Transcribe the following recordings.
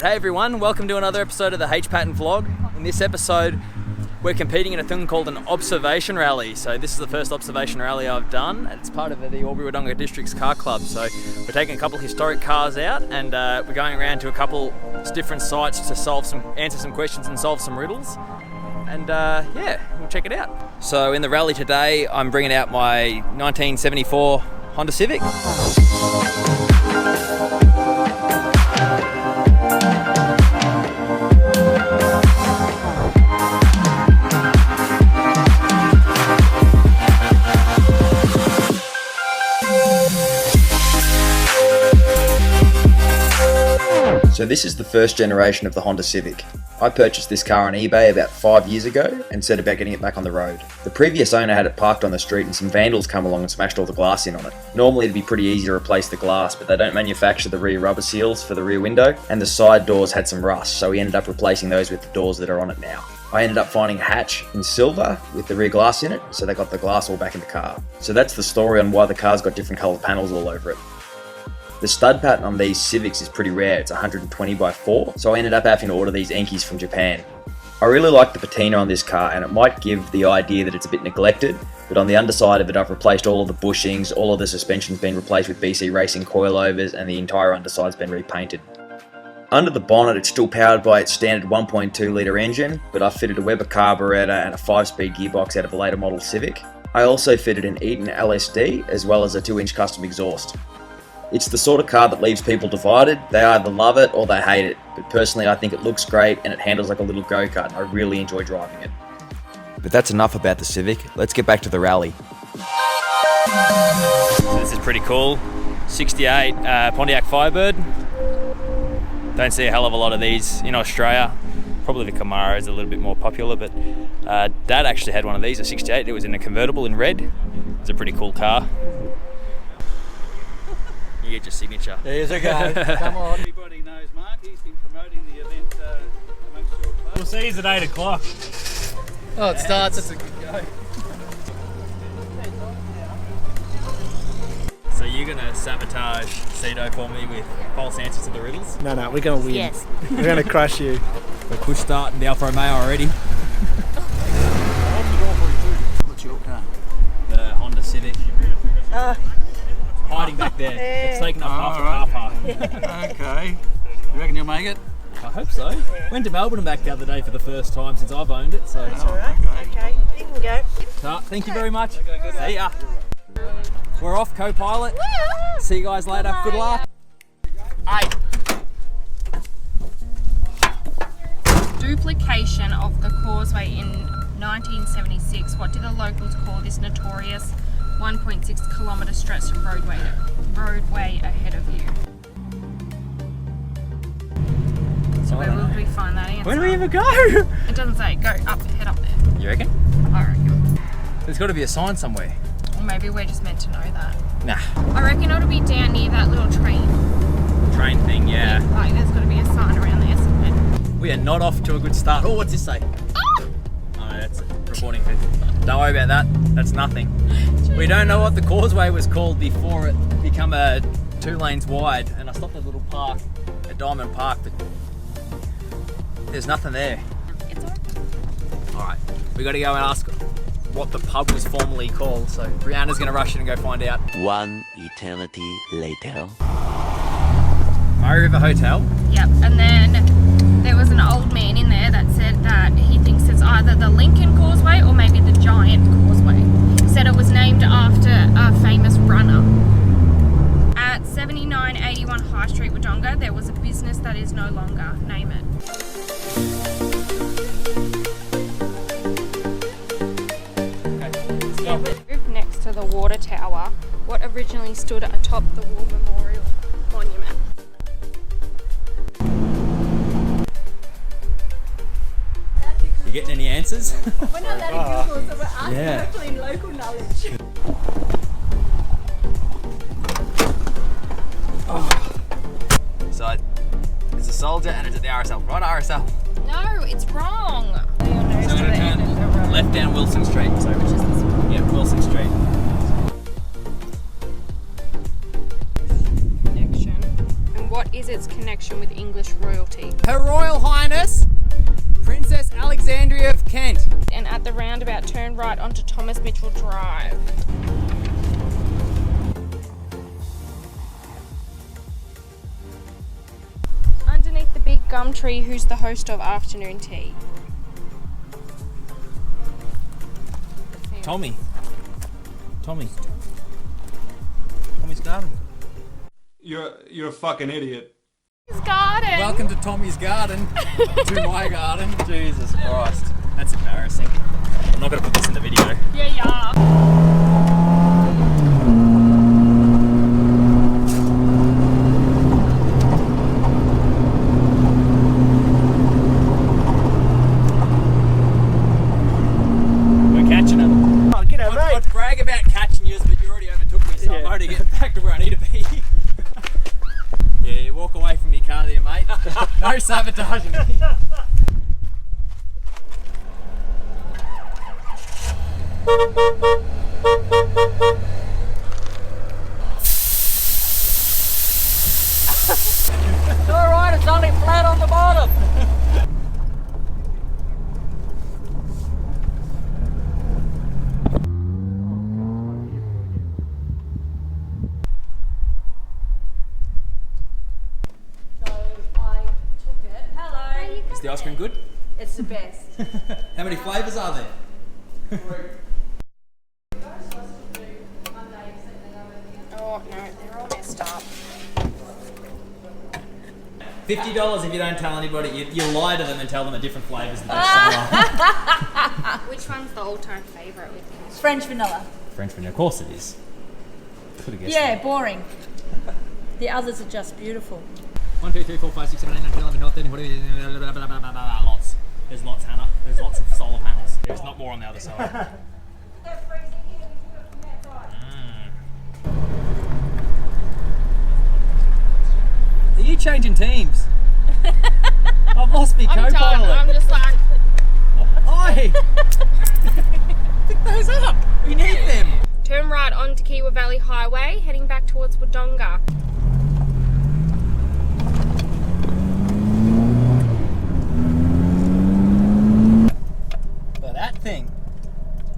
Hey everyone, welcome to another episode of the Pattern VLOG. In this episode, we're competing in a thing called an observation rally. So this is the first observation rally I've done. It's part of the Albury-Wodonga District's car club. So we're taking a couple of historic cars out and we're going around to a couple different sites to answer some questions and solve some riddles. And yeah, we'll check it out. So in the rally today, I'm bringing out my 1974 Honda Civic. So this is the first generation of the Honda Civic. I purchased this car on eBay about 5 years ago and set about getting it back on the road. The previous owner had it parked on the street and some vandals come along and smashed all the glass in on it. Normally it'd be pretty easy to replace the glass, but they don't manufacture the rear rubber seals for the rear window, and the side doors had some rust, so we ended up replacing those with the doors that are on it now. I ended up finding a hatch in silver with the rear glass in it, so they got the glass all back in the car. So that's the story on why the car's got different coloured panels all over it. The stud pattern on these Civics is pretty rare, it's 120 by 4, so I ended up having to order these Enkies from Japan. I really like the patina on this car, and it might give the idea that it's a bit neglected, but on the underside of it I've replaced all of the bushings, all of the suspension's been replaced with BC Racing coilovers, and the entire underside's been repainted. Under the bonnet it's still powered by its standard 1.2 litre engine, but I've fitted a Weber carburetor and a 5-speed gearbox out of a later model Civic. I also fitted an Eaton LSD as well as a 2-inch custom exhaust. It's the sort of car that leaves people divided. They either love it or they hate it, but personally I think it looks great and it handles like a little go-kart and I really enjoy driving it. But that's enough about the Civic, let's get back to the rally. So this is pretty cool, 68 Pontiac Firebird. Don't see a hell of a lot of these in Australia. Probably the Camaro is a little bit more popular, but Dad actually had one of these, a 68, it was in a convertible in red. It's a pretty cool car. You get your signature. There's a go. Come on. Everybody knows Mark. He's been promoting the event amongst your club. We'll see you at 8 o'clock. Oh, it starts. That's a good go. So you're going to sabotage Cedo for me with false answers to the riddles? No, we're going to win. Yes. We're going to crush you. The push start in the Alfa Romeo already. What's your car? The Honda Civic. Hiding back there. It's taken up half the car park. Okay. You reckon you'll make it? I hope so. Went to Melbourne and back the other day for the first time since I've owned it. So. Okay, you can go. Thank you very much. See ya. We're off, co-pilot. See you guys later. Good luck. Aye. Duplication of the Causeway in 1976. What do the locals call this notorious 1.6 kilometre stretch of roadway ahead of you? So where will we find that answer? Where do we even go? It doesn't say. Go up, head up there. You reckon? I reckon. There's got to be a sign somewhere. Or maybe we're just meant to know that. Nah. I reckon it'll be down near that little train. Train thing, yeah. Like there's got to be a sign around there somewhere. We are not off to a good start. Oh, what's this say? Oh, that's it. Reporting for. Don't worry about that. That's nothing. We don't know what the Causeway was called before it became a 2 lanes wide, and I stopped at a little park, a Diamond Park, but there's nothing there. It's open. Alright, we gotta go and ask what the pub was formerly called, so Brianna's gonna rush in and go find out. One eternity later. Murray River Hotel. Yep, and then there was an old man in there that said that he thinks it's either the Lincoln Causeway or maybe the Giant Causeway. He said it was named after a famous runner. At 7981 High Street, Wodonga, there was a business that is no longer. Name it. Next to the water tower, what originally stood atop the War Memorial Monument? You getting any answers? We're not letting Google, so we're asking hopefully in local knowledge. So it's a soldier and it's at the RSL. Right, RSL. No, it's wrong. So I'm going to turn left down Wilson Street. So Which is this one? yeah, Wilson Street. Connection. And what is its connection with English royalty. Her Royal Highness, Princess Alexandria of Kent. And at the roundabout, turn right onto Thomas Mitchell Drive. Underneath the big gum tree, who's the host of Afternoon Tea? Tommy. Tommy's garden. You're a fucking idiot. His garden. Welcome to Tommy's garden. To my garden. Jesus Christ. That's embarrassing. I'm not going to put this in the video. Yeah. We're catching it. Oh, g'day, mate. I'd brag about catching you, but you already overtook me, so I'm already getting back to where I need to be. Yeah, walk away from your car there, mate. No sabotaging me. It's alright, it's only flat on the bottom. Is the ice cream good? It's the best. How many flavours are there? Oh no, they're all messed up. $50 if you don't tell anybody. You lie to them and tell them a different flavour's the best seller. Which one's the all-time favourite with you? French vanilla. French vanilla, of course it is. Could have guessed Yeah, that. boring. The others are just beautiful. 1, 2, 3, 4, 5, 6, 7, 8, 9, 10, 11, 12, 13, 14, lots. There's lots, Hannah. There's lots of solar panels. There's not more on the other side. Are you changing teams? I've lost my I'm done. co-pilot. I'm just like, Oi! Pick those up. We need them. turn right onto Kiwa Valley Highway, heading back towards Wodonga. For that thing.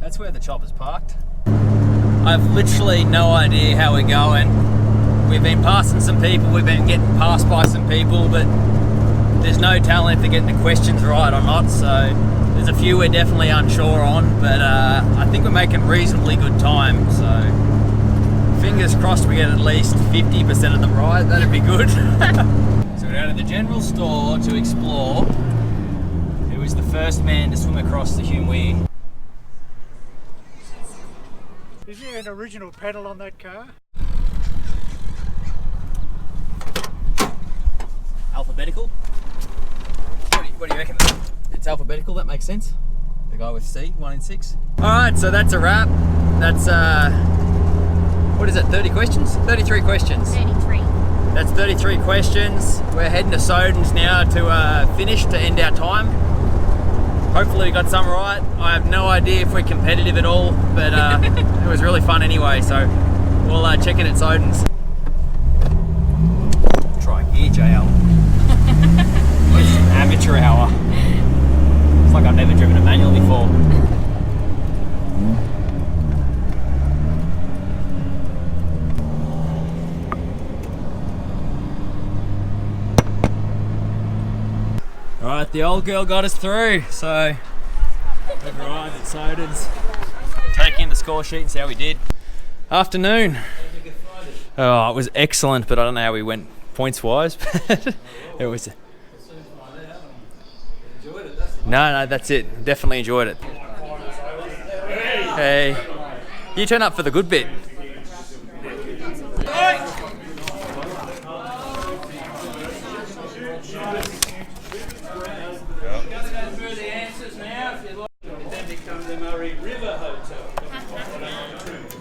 That's where the chopper's parked. I've literally no idea how we're going. We've been passing some people, we've been getting passed by some people, but there's no telling if they're getting the questions right or not, so there's a few we're definitely unsure on, but I think we're making reasonably good time, so fingers crossed we get at least 50% of them right, that'd be good. So we're down at the general store to explore who was the first man to swim across the Hume Weir. Is there an original pedal on that car? Alphabetical? What do you reckon? It's alphabetical, that makes sense? The guy with C, 1 in 6. Alright, so that's a wrap. That's, what is it, 30 questions? 33 questions. 33. That's 33 questions. We're heading to Soden's now to finish, to end our time. Hopefully we got some right. I have no idea if we're competitive at all, but it was really fun anyway, so we'll check in at Soden's. Try gear, JL. Amateur hour. It's like I've never driven a manual before. Alright, the old girl got us through, so we've arrived at Soden's. Take in the score sheet and see how we did. Afternoon. Oh, it was excellent, but I don't know how we went points wise. It was. No, that's it. Definitely enjoyed it. Hey, you turn up for the good bit.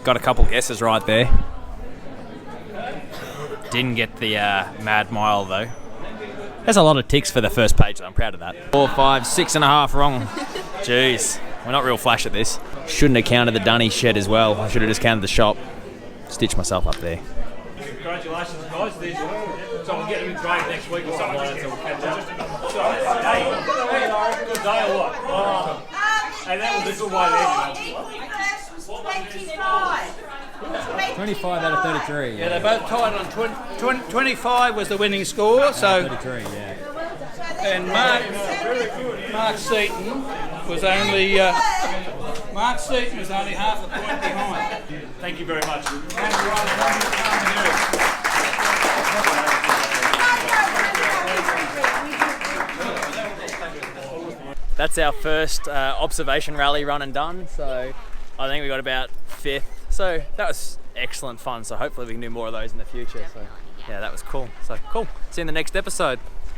Got a couple guesses right there. Didn't get the mad mile though. There's a lot of ticks for the first page, though. I'm proud of that. 4, 5, 6.5 wrong. Jeez, we're not real flash at this. Shouldn't have counted the dunny shed as well. I should have just counted the shop. Stitched myself up there. Congratulations, guys. So we'll get them in trade next week or something like that, so we'll catch up. So, hey, good day or what? Hey, that was a good way there. 25 out of 33. Yeah, they both tied on 25 was the winning score. So 33, yeah. and Mark Seaton was only half a point behind. Thank you very much. That's our first observation rally run and done. So I think we got about 5th. So that was excellent fun. So hopefully we can do more of those in the future. So yeah, that was cool. So cool. See you in the next episode.